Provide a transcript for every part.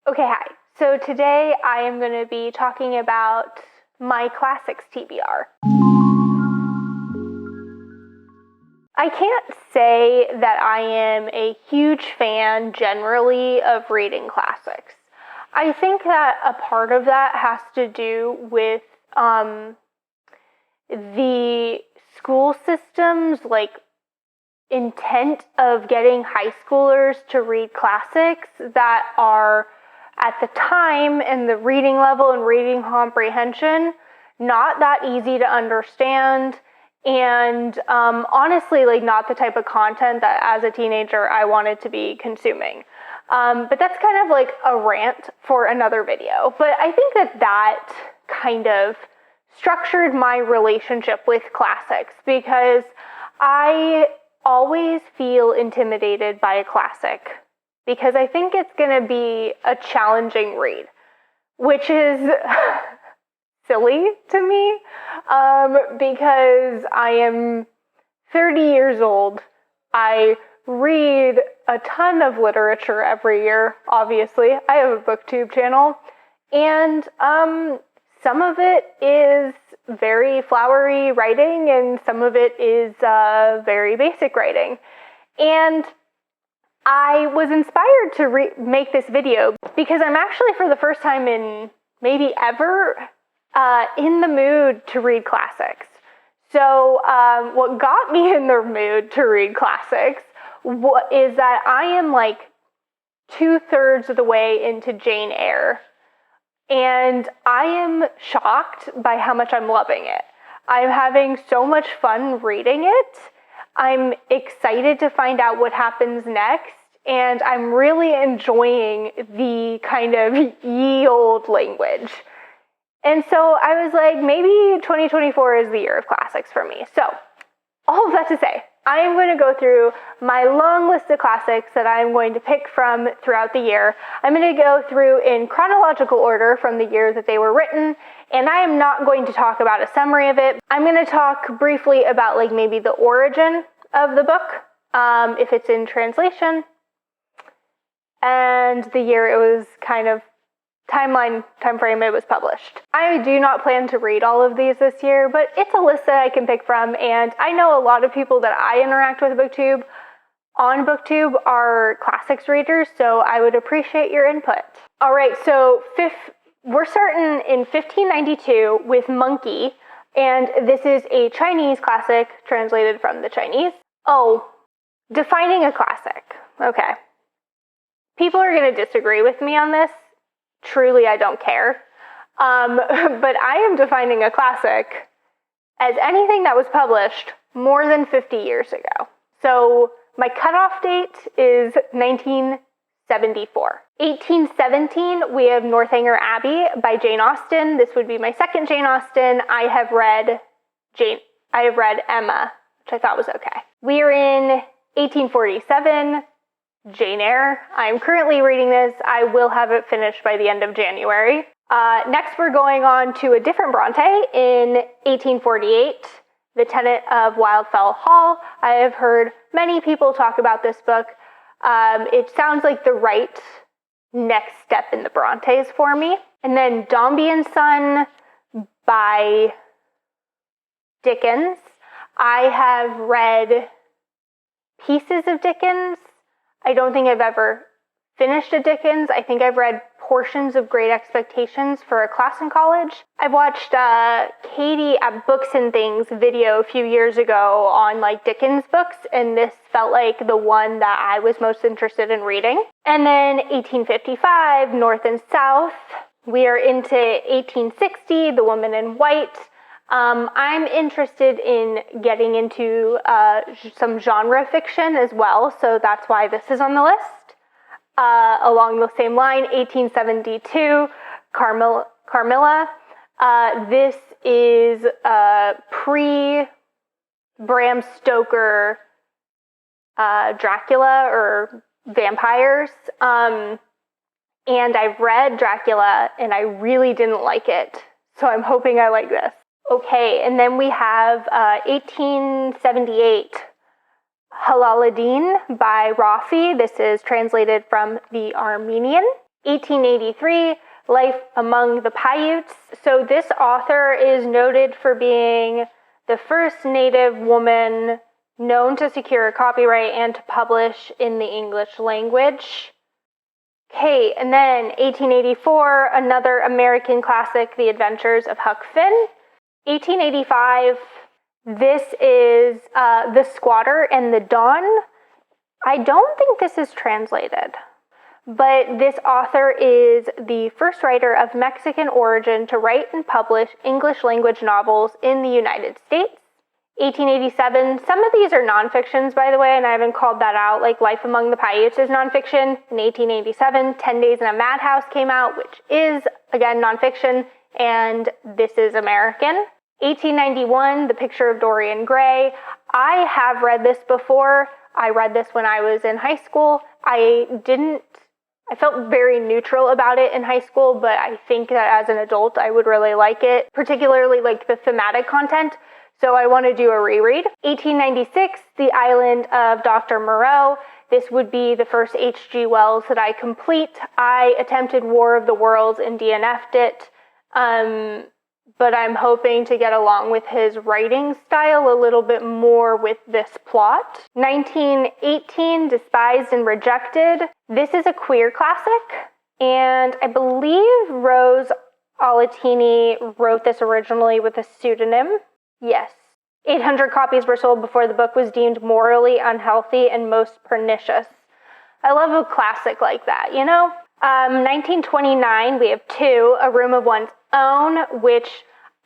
Okay, hi. So today I am going to be talking about my classics TBR. I can't say that I am a huge fan generally of reading classics. I think that a part of that has to do with the school system's intent of getting high schoolers to read classics that are at the time and the reading level and reading comprehension not that easy to understand, and honestly not the type of content that as a teenager I wanted to be consuming. But that's kind of like a rant for another video. But I think that kind of structured my relationship with classics, because I always feel intimidated by a classic because I think it's going to be a challenging read, which is silly to me, because I am 30 years old. I read a ton of literature every year, obviously. I have a booktube channel, and some of it is very flowery writing, and some of it is very basic writing. And I was inspired to make this video because I'm actually, for the first time in maybe ever, in the mood to read classics. So what got me in the mood to read classics is that I am 2/3 of the way into Jane Eyre. And I am shocked by how much I'm loving it. I'm having so much fun reading it. I'm excited to find out what happens next. And I'm really enjoying the kind of ye old language. And so I was like, maybe 2024 is the year of classics for me. So all of that to say, I am going to go through my long list of classics that I'm going to pick from throughout the year. I'm going to go through in chronological order from the year that they were written, and I am not going to talk about a summary of it. I'm going to talk briefly about maybe the origin of the book, if it's in translation, and the year it was kind of time frame it was published. I do not plan to read all of these this year, but it's a list that I can pick from, and I know a lot of people that I interact with on BookTube are classics readers, so I would appreciate your input. All right, so we're starting in 1592 with Monkey, and this is a Chinese classic translated from the Chinese. Oh, defining a classic. Okay. People are going to disagree with me on this. Truly, I don't care. But I am defining a classic as anything that was published more than 50 years ago. So my cutoff date is 1974. 1817, we have Northanger Abbey by Jane Austen. This would be my second Jane Austen. I have read Emma, which I thought was okay. We are in 1847. Jane Eyre. I'm currently reading this. I will have it finished by the end of January. Next, we're going on to a different Bronte in 1848, The Tenant of Wildfell Hall. I have heard many people talk about this book. It sounds like the right next step in the Brontes for me. And then Dombey and Son by Dickens. I have read pieces of Dickens. I don't think I've ever finished a Dickens. I think I've read portions of Great Expectations for a class in college. I've watched Katie at Books and Things video a few years ago on Dickens books, and this felt like the one that I was most interested in reading. And then 1855, North and South. We are into 1860, The Woman in White. I'm interested in getting into some genre fiction as well, so that's why this is on the list. Along the same line, 1872, Carmilla. This is pre-Bram Stoker Dracula or vampires. And I've read Dracula, and I really didn't like it, so I'm hoping I like this. Okay, and then we have 1878, Halal ad-Din by Rafi. This is translated from the Armenian. 1883, Life Among the Paiutes. So this author is noted for being the first Native woman known to secure a copyright and to publish in the English language. Okay, and then 1884, another American classic, The Adventures of Huck Finn. 1885, this is The Squatter and the Dawn. I don't think this is translated, but this author is the first writer of Mexican origin to write and publish English language novels in the United States. 1887, some of these are nonfictions, by the way, and I haven't called that out, like Life Among the Paiutes is nonfiction. In 1887, 10 Days in a Madhouse came out, which is, again, nonfiction, and this is American. 1891, The Picture of Dorian Gray. I have read this before. I read this when I was in high school. I felt very neutral about it in high school, but I think that as an adult, I would really like it, particularly like the thematic content. So I want to do a reread. 1896, The Island of Dr. Moreau. This would be the first H.G. Wells that I complete. I attempted War of the Worlds and DNF'd it, but I'm hoping to get along with his writing style a little bit more with this plot. 1918, Despised and Rejected. This is a queer classic, and I believe Rose Olatini wrote this originally with a pseudonym. Yes. 800 copies were sold before the book was deemed morally unhealthy and most pernicious. I love a classic like that, you know? 1929, we have two, A Room of One's Own, which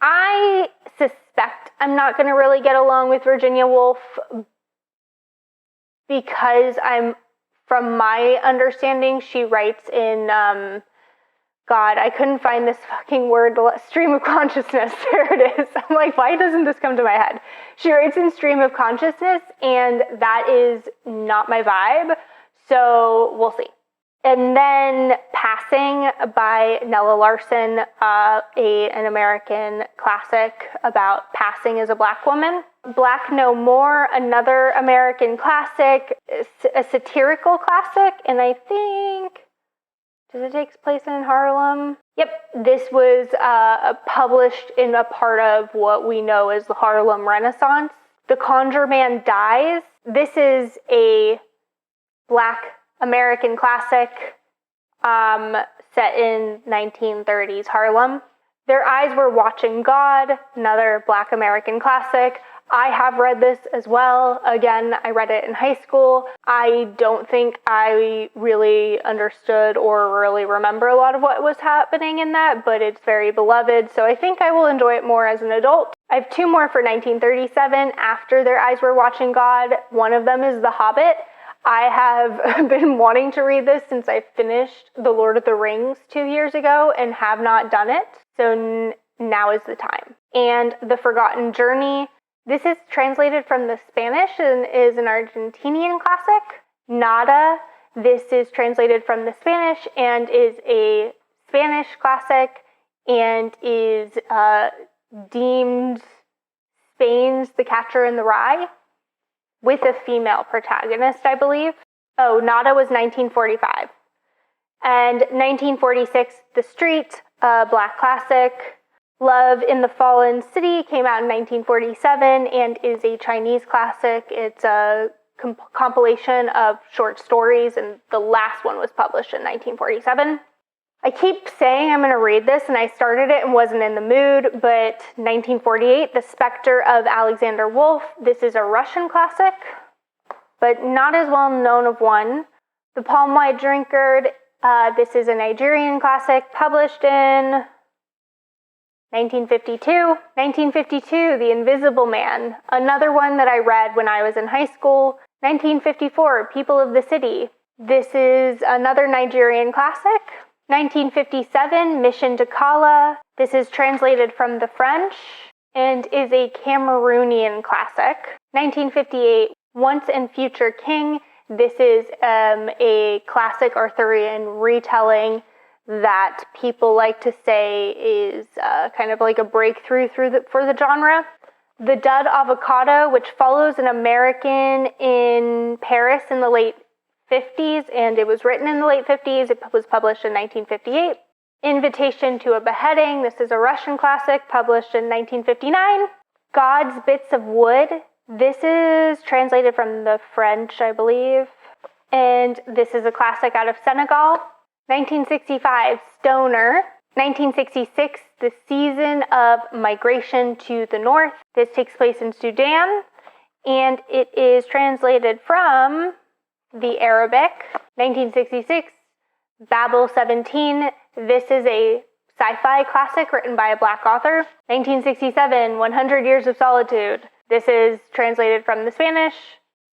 I suspect I'm not going to really get along with Virginia Woolf because from my understanding, she writes in, God, I couldn't find this fucking word, stream of consciousness. There it is. I'm like, why doesn't this come to my head? She writes in stream of consciousness, and that is not my vibe. So we'll see. And then Passing by Nella Larson, an American classic about passing as a Black woman. Black No More, another American classic, a satirical classic, and I think... Does it take place in Harlem? Yep, this was published in a part of what we know as the Harlem Renaissance. The Conjure Man Dies. This is a Black American classic set in 1930s Harlem. Their Eyes Were Watching God, another Black American classic. I have read this as well. Again, I read it in high school. I don't think I really understood or really remember a lot of what was happening in that, but it's very beloved, so I think I will enjoy it more as an adult. I have two more for 1937 after Their Eyes Were Watching God. One of them is The Hobbit. I have been wanting to read this since I finished The Lord of the Rings 2 years ago and have not done it, so now is the time. And The Forgotten Journey. This is translated from the Spanish and is an Argentinian classic. Nada. This is translated from the Spanish and is a Spanish classic and is deemed Spain's The Catcher in the Rye with a female protagonist, I believe. Oh, Nada was 1945. And 1946, The Street, a Black classic. Love in the Fallen City came out in 1947 and is a Chinese classic. It's a compilation of short stories, and the last one was published in 1947. I keep saying I'm going to read this, and I started it and wasn't in the mood, but 1948, The Spectre of Alexander Wolff. This is a Russian classic, but not as well known of one. The Palm Wine Drunkard. This is a Nigerian classic published in 1952. 1952, The Invisible Man, another one that I read when I was in high school. 1954, People of the City. This is another Nigerian classic. 1957, Mission to Kala. This is translated from the French and is a Cameroonian classic. 1958, Once and Future King. This is a classic Arthurian retelling that people like to say is kind of like a breakthrough for the genre. The Dud Avocado, which follows an American in Paris in the late 50s, and it was written in the late 50s. It was published in 1958. Invitation to a Beheading. This is a Russian classic, published in 1959. God's Bits of Wood. This is translated from the French, I believe. And this is a classic out of Senegal. 1965, Stoner. 1966, The Season of Migration to the North. This takes place in Sudan, and it is translated from the Arabic. 1966, Babel 17. This is a sci-fi classic written by a Black author. 1967, 100 Years of Solitude. This is translated from the Spanish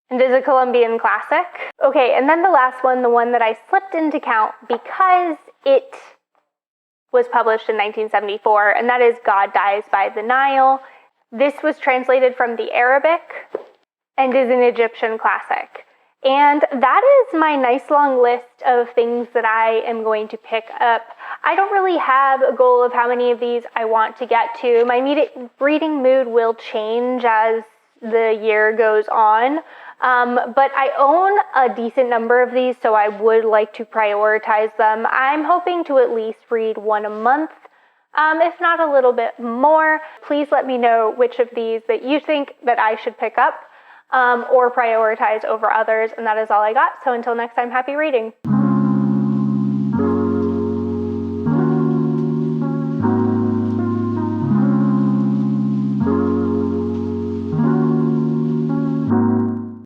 and is a Colombian classic. Okay, and then the last one, the one that I slipped into count because it was published in 1974, and that is God Dies by the Nile. This was translated from the Arabic and is an Egyptian classic. And that is my nice long list of things that I am going to pick up. I don't really have a goal of how many of these I want to get to. My reading mood will change as the year goes on. But I own a decent number of these, so I would like to prioritize them. I'm hoping to at least read one a month, if not a little bit more. Please let me know which of these that you think that I should pick up or prioritize over others. And that is all I got. So until next time, happy reading.